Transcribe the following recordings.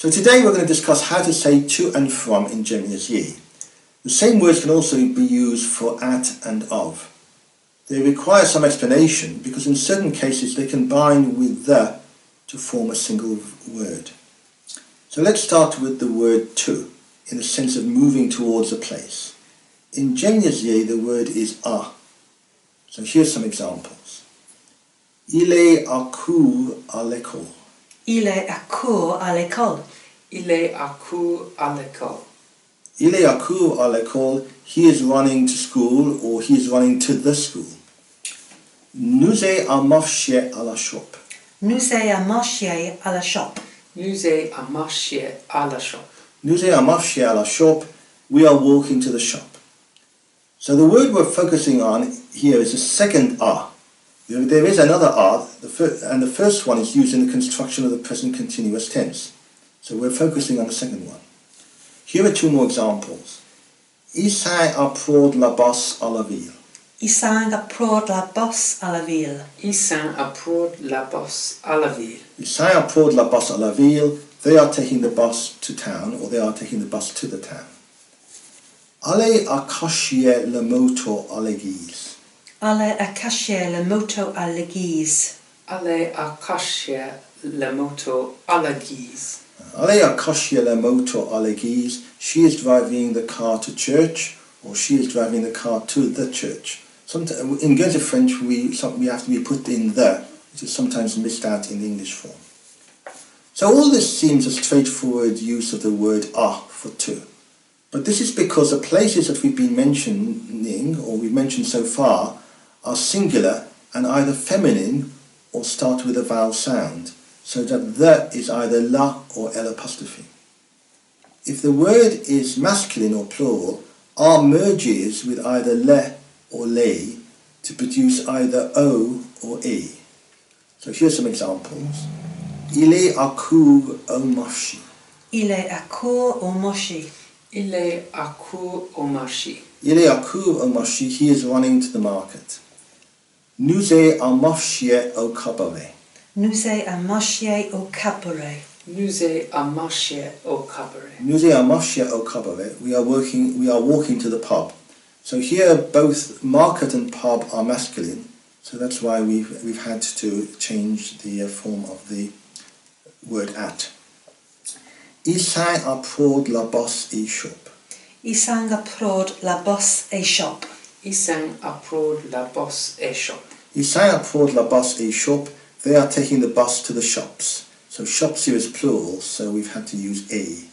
So today we're going to discuss how to say to and from in Gemini's Ye. The same words can also be used for at and of. They require some explanation because in certain cases they combine with the to form a single word. So let's start with the word to, in the sense of moving towards a place. In Gemini's Ye the word is a. So here's some examples. Il est à court à l'école. Il est à court à l'école. Il est à court à l'école. Il est à court à l'école. He is running to school, or he is running to the school. Nous allons marcher à la shop. Nous allons marcher à la shop. Nous allons marcher à la shop. Nous allons marcher à la shop. We are walking to the shop. So the word we're focusing on here is the second a. There is another a, and the first one is used in the construction of the present continuous tense. So we're focusing on the second one. Here are two more examples. Il s'en apprend la bosse à la ville. Il s'en apprend la bosse à la ville. Il s'en apprend la bosse à la ville. Il s'en apprend la bosse à la ville. They are taking the bus to town, or they are taking the bus to the town. Allez à cacher la moto à l'église. Allez à cacher la moto à l'église. Allez à cacher la moto à l'église. Allez à cacher la moto à l'église. She is driving the car to church, or she is driving the car to the church. Sometimes, in Guernsey French, we have to be put in the, which is sometimes missed out in the English form. So all this seems a straightforward use of the word a for to. But this is because the places that we've been mentioning, or we've mentioned so far, are singular and either feminine or start with a vowel sound, so that the is either la or l apostrophe. If the word is masculine or plural, a merges with either le or lay to produce either o or e. So here's some examples. Il est à court au marché. Il est à court au marché. Il est à court au marché. Il est à court au marché. He is running to the market. Nous allons marcher au cabaret. Nous allons marcher au cabaret. Nous allons marcher au cabaret. Nous allons marcher au cabaret. We are walking to the pub. So here both market and pub are masculine. So that's why we've had to change the form of the word at. Il s'en apprend la bosse et shop. Il s'en apprend la bosse et shop. Il s'en apprend la bosse et shop. Il s'en apprend la bosse et shop. They are taking the bus to the shops. So shops here is plural, so we've had to use a.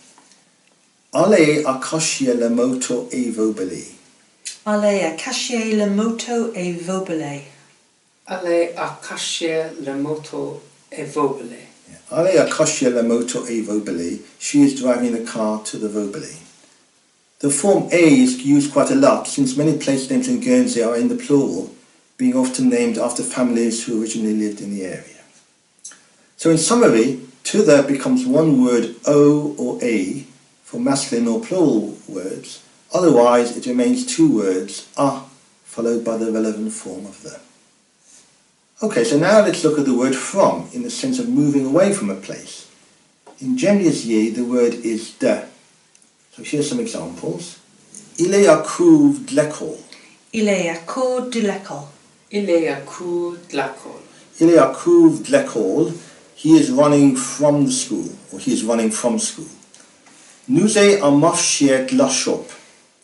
Allez à cacher la moto et vobeler. Allez à cacher la moto et vobeler. Allez à cacher la moto et vobeler. Allez à cacher la moto et vobeler. She is driving the car to the vobeler. The form a is used quite a lot since many place names in Guernsey are in the plural, being often named after families who originally lived in the area. So in summary, to the becomes one word o or a for masculine or plural words. Otherwise, it remains two words, a, followed by the relevant form of the. Okay, so now let's look at the word from, in the sense of moving away from a place. In Gemini's Ye, the word is de. So here's some examples. Il est à court de l'école. Il est à court de l'école. Il est à court de l'école. Il est à court de l'école. He is running from the school, or he is running from school. Nous allons marcher de la shop.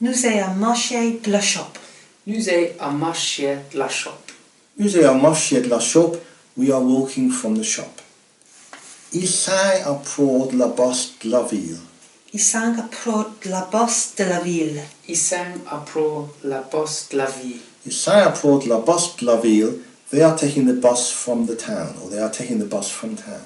Nous allons marcher de la shop. Nous allons marcher de la shop. Nous allons marcher de la shop. We are walking from the shop. Il s'en apprend la bosse de la ville. Il s'en apprend la bosse de la ville. Il s'en apprend la bosse de la ville. Il s'en apprend la bosse de la ville. They are taking the bus from the town, or they are taking the bus from town.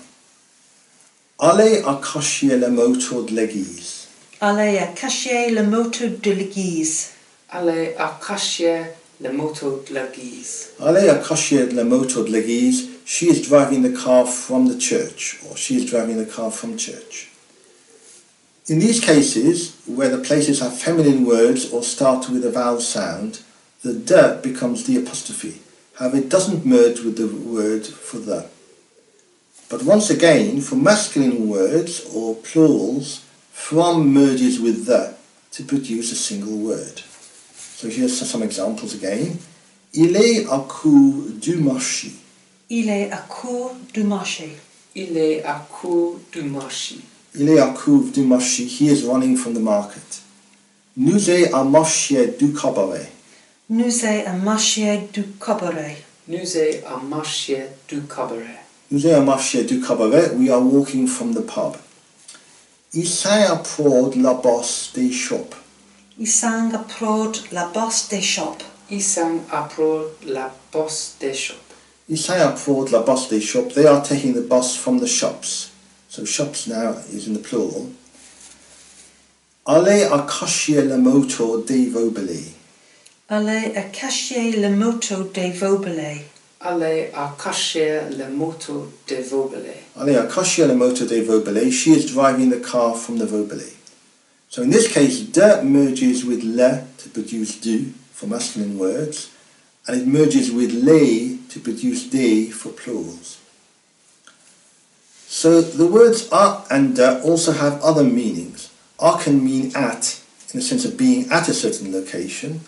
Allez à cacher la moto de l'église. Allez à cacher la moto de l'église. Allez à cacher la moto de l'église. Allez à cacher la moto de l'église. She is driving the car from the church, or she is driving the car from church. In these cases, where the places have feminine words or start with a vowel sound, the de becomes the apostrophe. However, it doesn't merge with the word for the. But once again, for masculine words or plurals, from merges with the to produce a single word. So here's some examples again. Il est à court du marché. Il est à court du marché. Il est à court du marché. Il est à court du marché. He is running from the market. Nous est à marché du cabaret. Nous sommes à marché du cabaret. Nous est à marché du cabaret. Nous est à marché du cabaret. We are walking from the pub. Il s'est à prod la bosse des shops. Il sang à prod la bosse des shops. Il sang à prod la bosse des shops. Il s'est à prod la bosse des shops. They are taking the bus from the shops. So shops now is in the plural. Allez à cacher la moto des Vaubelet. Allez à cacher la moto des Vaubelet. Allez à cacher la moto des Vaubelet. Allez à cacher la moto des Vaubelet. She is driving the car from the Vaubelet. So in this case, de merges with le to produce du for masculine words, and it merges with les to produce des for plurals. So the words a and de also have other meanings. A can mean at, in the sense of being at a certain location,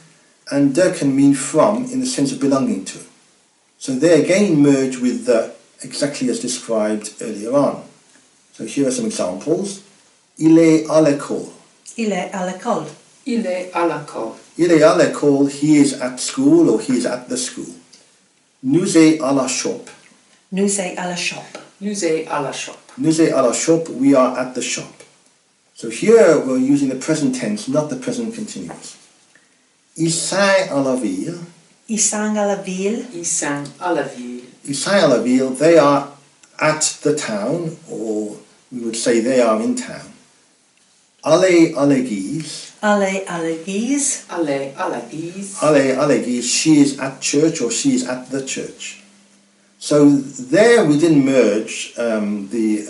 and de can mean from, in the sense of belonging to. So they again merge with the, exactly as described earlier on. So here are some examples. Il est à l'école. Il est à l'école. Il est à l'école. Il est à l'école, he is at school or he is at the school. Nous est à la shop. Nous sommes à la shop. Nous est à la shop. Nous est à la shop, we are at the shop. So here we're using the present tense, not the present continuous. Il s'est à la ville. Il sang à la ville. Il sang à la ville. Il s'est à la ville, they are at the town, or we would say they are in town. Allez à l'église. Allez à l'église. Allez à l'église. Allez à l'église, she is at church or she is at the church. So there we didn't merge the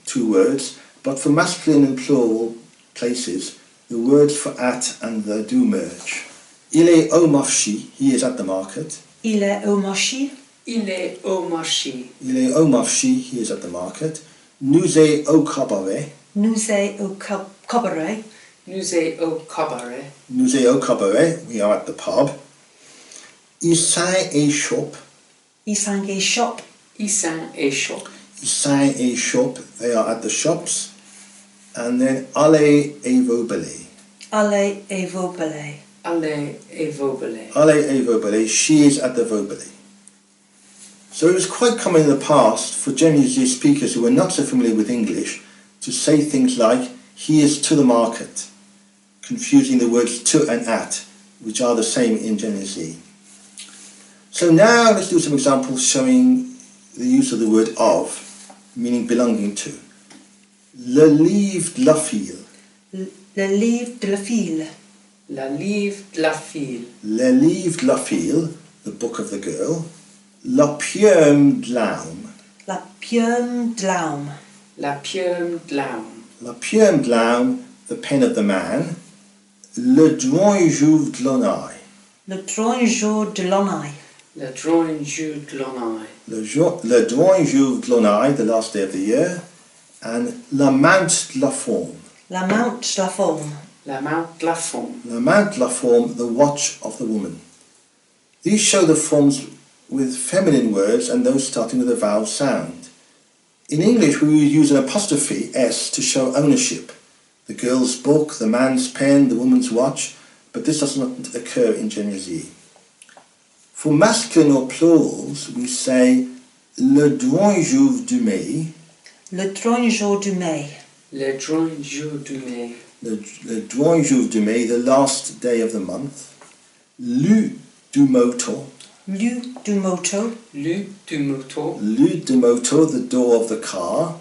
two words, but for masculine and plural places, the words for at and the do merge. Il est au marché, he is at the market. Il est au marché. Il est au marché. Il est au marché, he is at the market. Nous est au cabaret. Nous sommes au cabaret. Nous est au cabaret. Nous est au cabaret, we are at the pub. Il s'est à shop. Il sang à shop. Il sang à shop. Il s'est à shop, they are at the shops. And then allez à Vaubelet. Allez à Vaubelet. Allez à Vaubelet. Allez à Vaubelet, she is at the Vaubelet. So it was quite common in the past for Guernsey speakers who were not so familiar with English to say things like, he is to the market, confusing the words to and at, which are the same in Guernsey. So now let's do some examples showing the use of the word of, meaning belonging to. Le livre de la fille. Le livre de la fille. La livre de la fille. Le livre de la fille, the book of the girl. La plume de l'homme. La plume de l'homme. La plume de l'homme. La plume de l'homme, the pen of the man. Le drawing jour de l'onaille. Le drawing jour de l'onaille. Le drawing jour de l'onaille. Le drawing jour de l'onaille, the last day of the year. And la mount de la forme. La mount de la forme. La mount de la forme. La mount de la forme, the watch of the woman. These show the forms with feminine words and those starting with a vowel sound. In English, we would use an apostrophe S to show ownership. The girl's book, the man's pen, the woman's watch, but this does not occur in Guernsey. For masculine or plurals, we say le drawing jour du mai. Le drawing jour du mai. Le drawing jour du mai. Le drawing jour du mai, the last day of the month. Le du moto. Le du moto. Le du moto. Le du moto, the door of the car.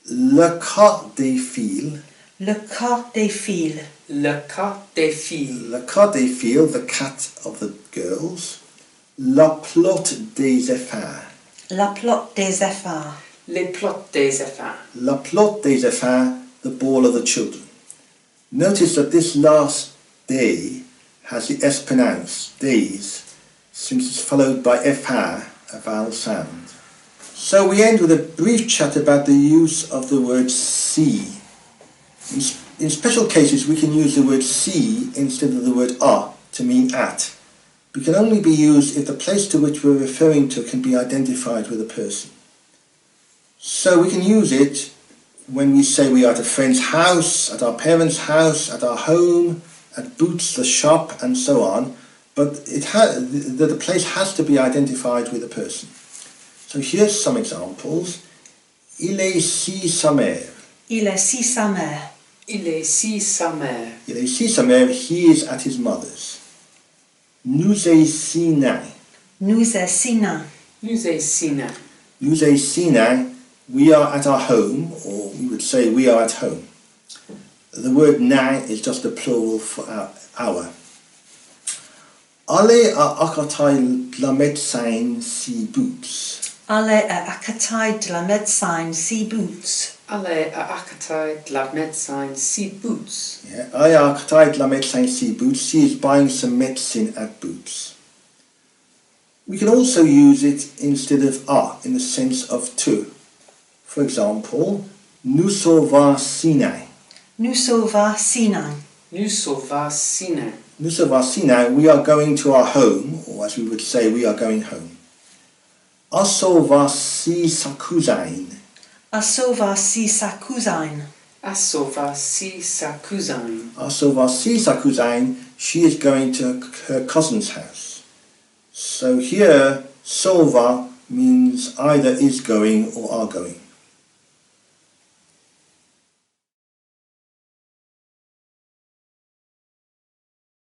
Le cart des fils. Le cart des fils. Le cart des filles. Le cart des fils, the cat of the girls. La plot des effets. La plot des effards. Les plots des effets. La plot des effets, the ball of the children. Notice that this last day has the S pronounced, days, since it's followed by effet, a vowel sound. So we end with a brief chat about the use of the word see. In special cases we can use the word see instead of the word to mean at. It can only be used if the place to which we're referring to can be identified with a person. So we can use it when we say we are at a friend's house, at our parents' house, at our home, at Boots the shop, and so on. But the place has to be identified with a person. So here's some examples. Il est si sa mère. Il est si sa mère. Il est si sa mère. Il est si sa mère. He is at his mother's. Nous est si nain. Nous est si nain. Nous est si nain. Nous est si nain. We are at our home, or we would say we are at home. The word nain is just the plural for our. Allez à Akatai de la médecine si Boots. Allez à Akatai de la médecine si Boots. Allez à Akatai de la médecine si Boots. Yeah, allez à Akatai de la médecine si Boots. She is buying some medicine at Boots. We can also use it instead of in the sense of to. For example, nous sommes Sinai. Nous sommes Sinai. Nous sommes Sinai. Nous sommes Sinai. We are going to our home, or as we would say, we are going home. Asova si sa cousine. Asova si sa cousine. Asova si sa cousine. Asova si sa cousine. She is going to her cousin's house. So here, sova means either is going or are going.